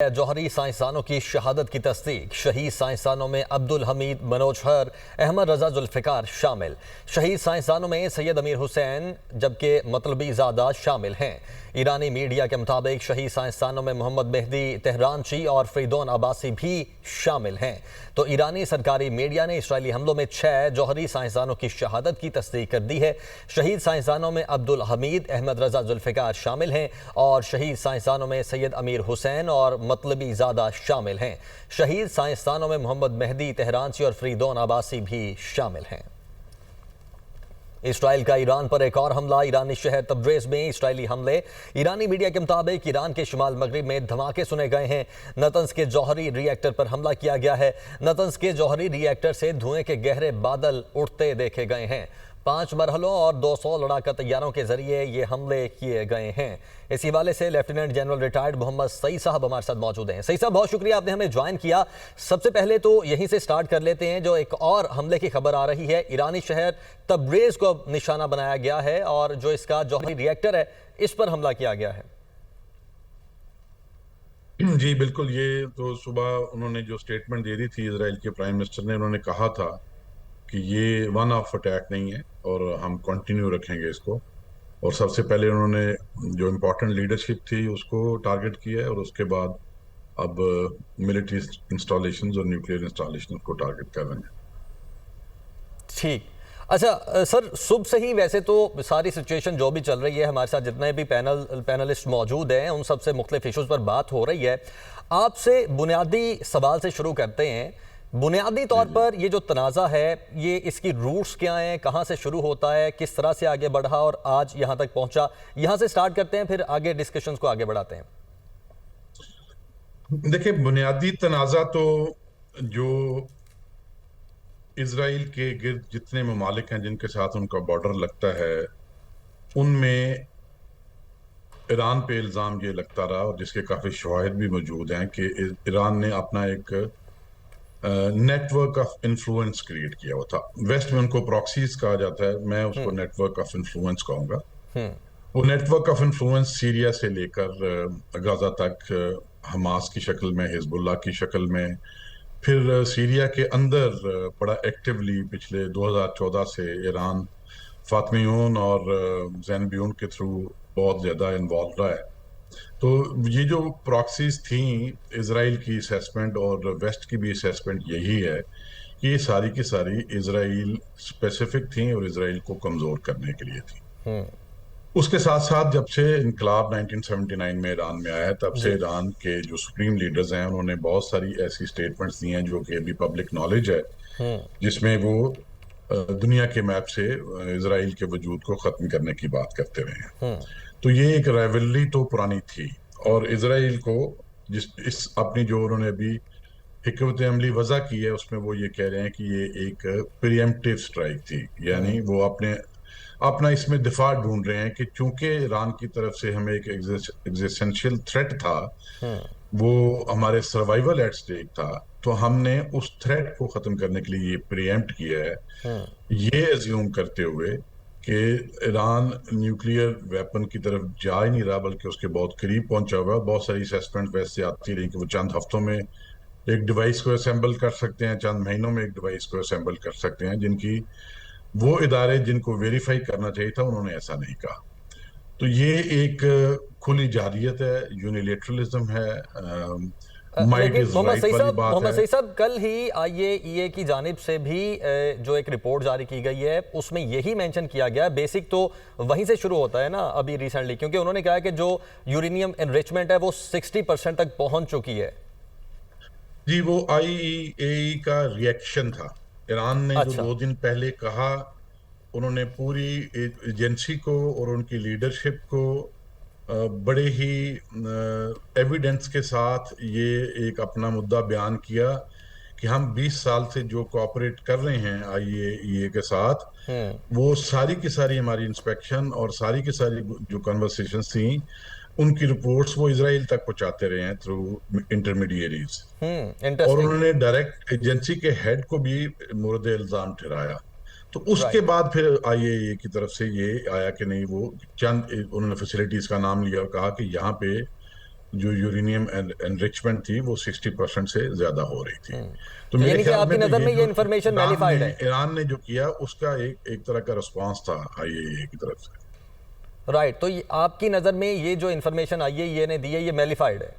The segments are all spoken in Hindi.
जौहरी साइंसदानों की शहादत की तस्दीक। शहीद साइंसदानों में अब्दुल हमीद मनोजहर, अहमद रजा जुल्फ़िकार शामिल। शहीद साइंसदानों में सैयद अमीर हुसैन जबकि मतलबी ज़ादा शामिल हैं। ईरानी मीडिया के मुताबिक शहीद साइंसदानों में मोहम्मद मेहदी तेहरानची और फरीदौन अब्बासी भी शामिल हैं। तो ईरानी सरकारी मीडिया ने इसराइली हमलों में 6 जौहरी साइंसदानों की शहादत की तस्दीक कर दी है। शहीद साइंसदानों में अब्दुल हमीद, अहमद रजा जुल्फ़िकार शामिल हैं और शहीद साइंसदानों में सैयद अमीर हुसैन और मतलबी ज़ादा शामिल हैं। शहीद साइंसदानों में मोहम्मद मेहदी तेहरानची और फरीदौन अब्बासी भी शामिल हैं। इसराइल का ईरान पर एक और हमला। ईरानी शहर तब्रेज़ में इसराइली हमले। ईरानी मीडिया के मुताबिक ईरान के शुमाल मगरिब में धमाके सुने गए हैं। नतंज के जौहरी रिएक्टर पर हमला किया गया है। नतंज के जौहरी रिएक्टर से धुएं के गहरे बादल उड़ते देखे गए हैं। 5 मरहलों और 200 लड़ाका तैयारों के जरिए ये हमले किए गए हैं। इस हवाले से lieutenant general retired Mohammad Saeed साहब हमारे साथ मौजूद हैं। सईद साहब, बहुत शुक्रिया, आपने हमें ज्वाइन किया। सबसे पहले तो यहीं से स्टार्ट कर लेते हैं, जो एक और हमले की खबर आ रही है। ईरानी शहर तब्रेज़ को निशाना बनाया गया है और जो इसका जौहरी रिएक्टर है, इस पर हमला किया गया है। जी बिल्कुल, ये तो सुबह उन्होंने जो स्टेटमेंट दे दी थी इजराइल के प्राइम मिनिस्टर ने, उन्होंने कहा था कि ये वन ऑफ अटैक नहीं है और हम कंटिन्यू रखेंगे इसको। और सबसे पहले उन्होंने जो इम्पोर्टेंट लीडरशिप थी उसको टारगेट किया है और उसके बाद अब मिलिट्री इंस्टॉलेशंस और न्यूक्लियर इंस्टॉलेशन को टारगेट कर रहे हैं। ठीक। अच्छा सर, सुबह से ही वैसे तो सारी सिचुएशन जो भी चल रही है, हमारे साथ जितने भी पैनलिस्ट मौजूद हैं उन सबसे मुख्तलिफ इशूज़ पर बात हो रही है। आपसे बुनियादी सवाल से शुरू करते हैं। बुनियादी तौर पर ये जो तनाज़ा है, ये इसकी रूट्स क्या हैं, कहाँ से शुरू होता है, किस तरह से आगे बढ़ा और आज यहाँ तक पहुँचा? यहाँ से स्टार्ट करते हैं, फिर आगे डिस्कशंस को आगे बढ़ाते हैं। देखिए, बुनियादी तनाज़ा तो जो इजराइल के गिर्द जितने ममालिक हैं जिनके साथ उनका बॉर्डर लगता है, उनमें ईरान पे इल्ज़ाम ये लगता रहा और जिसके काफ़ी शवाहिद भी मौजूद हैं कि ईरान ने अपना एक नेटवर्क ऑफ इन्फ्लुएंस क्रिएट किया हुआ था। वेस्ट में उनको प्रॉक्सीज कहा जाता है, मैं उसको नेटवर्क ऑफ इन्फ्लुएंस कहूँगा। वो नेटवर्क ऑफ इन्फ्लुएंस सीरिया से लेकर गाजा तक, हमास की शक्ल में, हिजबुल्लाह की शक्ल में, फिर सीरिया के अंदर बड़ा एक्टिवली पिछले 2014 से ईरान फातमियोन और ज़ैनबियोन के थ्रू बहुत ज़्यादा इन्वॉल्व रहा है। तो ये जो प्रॉक्सीज थी, इजराइल की असेसमेंट और वेस्ट की भी असेसमेंट यही है कि ये सारी की सारी इजराइल स्पेसिफिक थी और इजराइल को कमज़ोर करने के लिए थी। उसके साथ साथ जब से इनकलाब 1979 में ईरान में आया है, तब से ईरान के जो सुप्रीम लीडर्स हैं उन्होंने बहुत सारी ऐसी स्टेटमेंट्स दी हैं जो कि अभी पब्लिक नॉलेज है, जिसमें वो दुनिया के मैप से इजराइल के वजूद को ख़त्म करने की बात करते रहे हैं। तो ये एक राइवलरी तो पुरानी थी और इजराइल को इस अपनी जो उन्होंने अभी हिकमत अमली वज़ा की है उसमें वो ये कह रहे हैं कि ये एक प्रीएम्प्टिव स्ट्राइक थी, यानी वो अपना इसमें दिफा ढूंढ रहे हैं कि चूंकि ईरान की तरफ से हमें एक एग्जिस्टेंशियल थ्रेट था, वो हमारे सर्वाइवल एट स्टेक था, तो हमने उस थ्रेट को खत्म करने के लिए ये प्रीएम्प्ट किया है, ये अज्यूम करते हुए कि ईरान न्यूक्लियर वेपन की तरफ जा ही नहीं रहा बल्कि उसके बहुत करीब पहुंचा हुआ है। बहुत सारी असेसमेंट वैसे आती रही कि वो चंद हफ्तों में एक डिवाइस को असेंबल कर सकते हैं, चंद महीनों में एक डिवाइस को असेंबल कर सकते हैं, जिनकी वो इदारे जिनको वेरीफाई करना चाहिए था उन्होंने ऐसा नहीं कहा। तो ये एक खुली जारियत है, यूनिलेटरलिज्म है, माइट लेकिन इज राइट वाली बात मोहम्मद है। सईद साहब, कल ही आईएईए की जानिब से भी जो एक रिपोर्ट जारी की गई है उसमें यही मेंशन किया गया है। बेसिक तो वहीं से शुरू होता है ना अभी रिसेंटली, क्योंकि उन्होंने कहा कि जो यूरेनियम एनरिचमेंट है वो 60% तक पहुंच चुकी है। जी, वो आईएईए का रिएक्शन था। ईरान ने जो अच्छा। 2 दिन पहले कहा, उन्होंने पूरी एजेंसी को और उनकी लीडरशिप को बड़े ही एविडेंस के साथ ये एक अपना मुद्दा बयान किया कि हम 20 साल से जो कोऑपरेट कर रहे हैं आईएईए के साथ, वो सारी की सारी हमारी इंस्पेक्शन और सारी की सारी जो कन्वर्सेशंस थी, उनकी रिपोर्ट्स वो इजराइल तक पहुंचाते रहे हैं थ्रू इंटरमीडिएरीज। और इंटरेस्टिंग। उन्होंने डायरेक्ट एजेंसी के हेड को भी मुर्द इल्जाम ठहराया। तो उसके राइट। बाद फिर आईएईए की तरफ से ये आया कि नहीं, वो चंद उन्होंने फैसिलिटीज का नाम लिया और कहा कि यहाँ पे जो यूरेनियम एनरिचमेंट थी वो 60% से ज्यादा हो रही थी। तो तो मेरे यानी कि ख्याल आपकी में तो नज़र ये में ये जो इन्फॉर्मेशन मैलिफाइड है। ईरान ने जो किया उसका एक तरह का रिस्पांस था आईएईए की तरफ से। राइट, तो आपकी नज़र में ये जो इन्फॉर्मेशन आईएईए ने दी है ये मैलिफाइड है?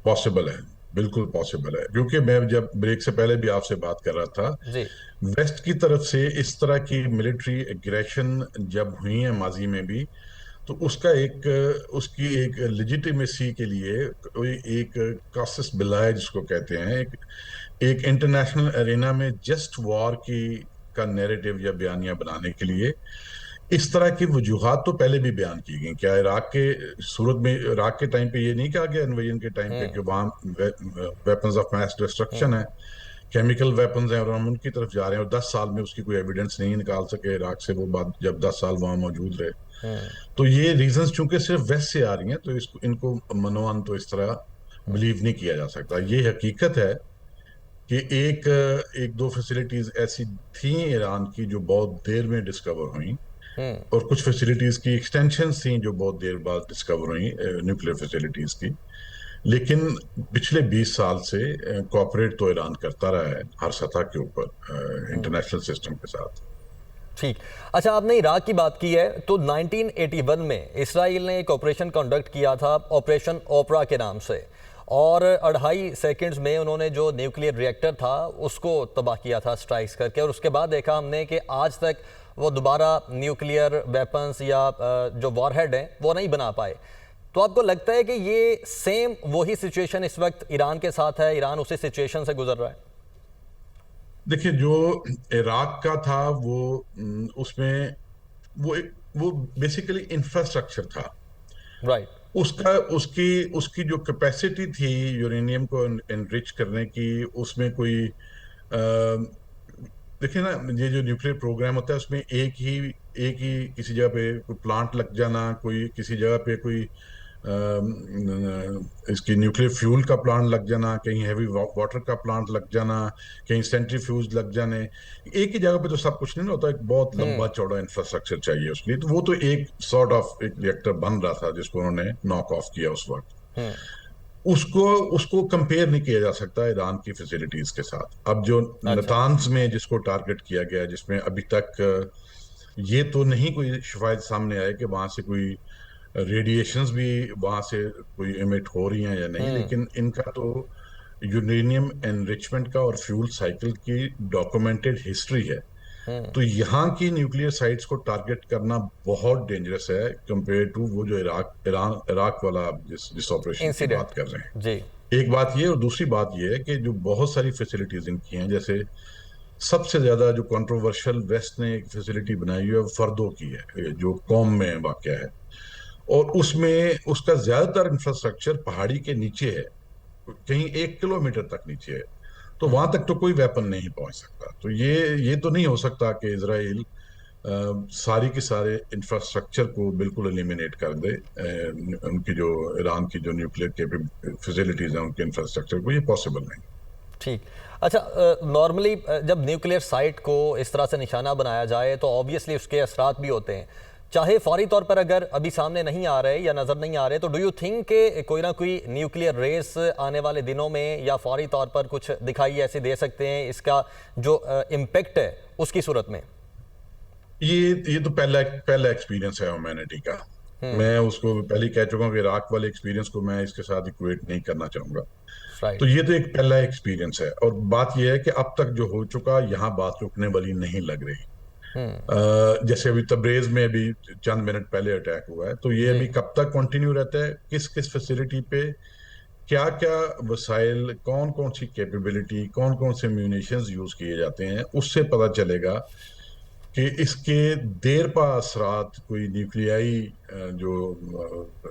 पॉसिबल है, बिल्कुल पॉसिबल है, क्योंकि मैं जब ब्रेक से पहले भी आपसे बात कर रहा था, जी। वेस्ट की तरफ से इस तरह की मिलिट्री एग्रेशन जब हुई है माजी में भी, तो उसका एक उसकी एक लेजिटिमेसी के लिए कोई एक कासिस बिलाय जिसको कहते हैं, एक इंटरनेशनल एरेना में जस्ट वॉर की का नैरेटिव या बयानिया बनाने के लिए इस तरह की वजूहात तो पहले भी बयान की गई। क्या इराक के सूरत में, इराक के टाइम पे ये नहीं कहा गया इन्वेजन के टाइम पे कि वहां वेपन्स ऑफ मैस डिस्ट्रक्शन है, केमिकल वेपन्स हैं और हम उनकी तरफ जा रहे हैं, और 10 साल में उसकी कोई एविडेंस नहीं निकाल सके इराक से, वो बात जब 10 साल वहां मौजूद रहे। तो ये रीजंस चूंकि सिर्फ वेस्ट से आ रही हैं, तो इसको इनको मनोवन तो इस तरह बिलीव नहीं किया जा सकता। ये हकीकत है कि एक दो फैसिलिटीज ऐसी थी ईरान की जो बहुत देर में डिस्कवर हुई, और कुछ फैसिलिटीज की एक्सटेंशंस थी जो बहुत देर बाद डिस्कवर हुई, न्यूक्लियर फैसिलिटीज की। लेकिन पिछले 20 साल से कोऑपरेट तो ईरान करता रहा है हर सतह के ऊपर इंटरनेशनल सिस्टम के साथ। ठीक। अच्छा, आपने इराक की बात की है, तो 1981 में इसराइल ने एक ऑपरेशन कंडक्ट किया था ऑपरेशन ओपरा के नाम से, और 2.5 सेकंड्स में उन्होंने जो न्यूक्लियर रिएक्टर था उसको तबाह किया था स्ट्राइक्स करके, और उसके बाद देखा हमने कि आज तक वो दोबारा न्यूक्लियर वेपन्स या जो वॉरहेड हैं वो नहीं बना पाए। तो आपको लगता है कि ये सेम वही सिचुएशन इस वक्त ईरान के साथ है, ईरान उसी सिचुएशन से गुजर रहा है? देखिए, जो इराक का था वो उसमें वो बेसिकली इंफ्रास्ट्रक्चर था राइट। उसका, उसकी उसकी जो कैपेसिटी थी यूरेनियम को एनरिच करने की, उसमें कोई देखिए ना, ये जो न्यूक्लियर प्रोग्राम होता है उसमें एक ही किसी जगह पे कोई प्लांट लग जाना, कोई किसी जगह पे कोई इसकी न्यूक्लियर फ्यूल का प्लांट लग जाना, कहीं हैवी वाटर का प्लांट लग जाना, कहीं सेंट्रीफ्यूज लग जाने, एक ही जगह पे तो सब कुछ नहीं ना होता, एक बहुत लंबा चौड़ा इंफ्रास्ट्रक्चर चाहिए उसके लिए। तो वो तो एक सॉर्ट ऑफ एक रिएक्टर बन रहा था जिसको उन्होंने नॉक ऑफ किया उस वक्त। उसको उसको कंपेयर नहीं किया जा सकता ईरान की फैसिलिटीज के साथ। अब जो अच्छा। नतान्स में जिसको टारगेट किया गया, जिसमें अभी तक ये तो नहीं कोई शिकायत सामने आया कि वहां से कोई रेडिएशंस भी वहां से कोई इमिट हो रही हैं या नहीं, लेकिन इनका तो यूरेनियम एनरिचमेंट का और फ्यूल साइकिल की डॉक्यूमेंटेड हिस्ट्री है। तो यहाँ की न्यूक्लियर साइट्स को टारगेट करना बहुत डेंजरस है कंपेयर टू वो जो इराक वाला आप जिस ऑपरेशन की बात इंसिडेंट। कर रहे हैं। जी। एक बात ये, और दूसरी बात ये है कि जो बहुत सारी फैसिलिटीज इनकी हैं, जैसे सबसे ज्यादा जो कंट्रोवर्शियल वेस्ट ने एक फैसिलिटी बनाई है वो फर्दो की है, जो कौम में वाक़या है, और उसमें उसका ज्यादातर इंफ्रास्ट्रक्चर पहाड़ी के नीचे है, कहीं 1 किलोमीटर तक नीचे है। तो वहां तक तो कोई वेपन नहीं पहुंच सकता। तो ये तो नहीं हो सकता कि इजराइल सारी के सारे इंफ्रास्ट्रक्चर को बिल्कुल एलिमिनेट कर दे, उनकी जो ईरान की जो न्यूक्लियर फैसिलिटीज हैं उनके इंफ्रास्ट्रक्चर को, ये पॉसिबल नहीं। ठीक। अच्छा, नॉर्मली जब न्यूक्लियर साइट को इस तरह से निशाना बनाया जाए तो ऑब्वियसली उसके असरात भी होते हैं, चाहे फौरी तौर पर अगर अभी सामने नहीं आ रहे या नज़र नहीं आ रहे, तो डू यू थिंक के कोई ना कोई न्यूक्लियर रेस आने वाले दिनों में या फौरी तौर पर कुछ दिखाई ऐसे दे सकते हैं इसका जो इम्पेक्ट है उसकी सूरत में? ये तो पहला एक्सपीरियंस है ह्यूमैनिटी का। मैं उसको पहले ही कह चुका हूँ कि इराक वाले एक्सपीरियंस को मैं इसके साथ इक्वेट नहीं करना चाहूंगा। तो राइट। ये तो एक पहला एक्सपीरियंस है, और बात यह है कि अब तक जो हो चुका यहाँ बात रुकने वाली नहीं लग रही। जैसे अभी तब्रेज में अभी चंद मिनट पहले अटैक हुआ है, तो ये जी। अभी कब तक कंटिन्यू रहता है, किस किस फैसिलिटी पे क्या क्या वसाइल, कौन कौन सी कैपेबिलिटी, कौन कौन से म्यूनिशंस यूज किए जाते हैं, उससे पता चलेगा कि इसके देर पा असरात कोई न्यूक्लियाई जो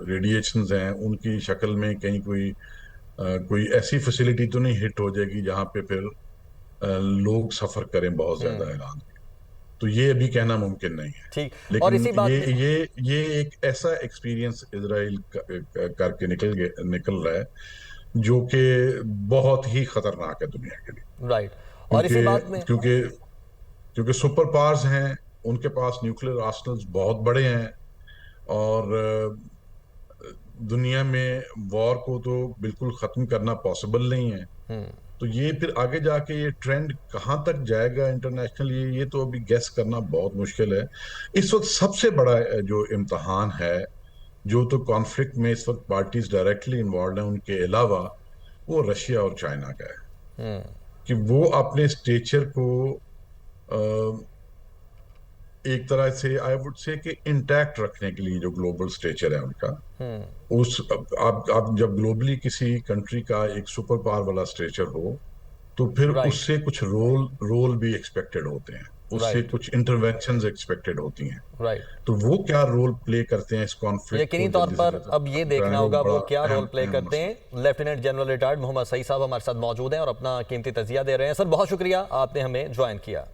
रेडिएशंस हैं उनकी शक्ल में कहीं कोई ऐसी फैसिलिटी तो नहीं हिट हो जाएगी जहां पे फिर लोग सफर करें बहुत ज्यादा ईरान के। तो ये अभी कहना मुमकिन नहीं है। ठीक। और लेकिन इसी बात पे ये एक ऐसा एक्सपीरियंस इसराइल करके निकल रहा है जो कि बहुत ही खतरनाक है दुनिया के लिए। राइट। और इसी बात क्योंकि में क्योंकि क्योंकि सुपर पावर्स हैं, उनके पास न्यूक्लियर आर्सनल्स बहुत बड़े हैं, और दुनिया में वॉर को तो बिल्कुल खत्म करना पॉसिबल नहीं है। तो ये फिर आगे जाके ये ट्रेंड कहाँ तक जाएगा इंटरनेशनल, ये तो अभी गेस करना बहुत मुश्किल है। इस वक्त सबसे बड़ा जो इम्तहान है, जो तो कॉन्फ्लिक्ट में इस वक्त पार्टीज डायरेक्टली इन्वॉल्व हैं उनके अलावा, वो रशिया और चाइना का है कि वो अपने स्टेचर को एक तरह से आई वुड से कि इंटैक्ट रखने के लिए, जो ग्लोबल स्टेचर है उनका, उस आप जब ग्लोबली किसी कंट्री का एक सुपर पावर वाला स्टेचर हो, तो फिर राइट, उससे कुछ रोल भी एक्सपेक्टेड होते हैं, उससे राइट, कुछ इंटरवेंशंस एक्सपेक्टेड होती हैं। राइट। तो वो क्या रोल प्ले करते हैं इस कॉन्फ्लिक्ट यकीनी को तौर जल्दी से पर खत्म अब ये देखना कराएं, वो होगा वो बड़ा क्या रोल अहम प्ले अहम करते मसला है। हैं। Lieutenant general retired Mohammad Saeed साहब हमारे साथ मौजूद हैं और अपना कीमती तजिया दे रहे हैं। सर बहुत शुक्रिया, आपने हमें ज्वाइन किया।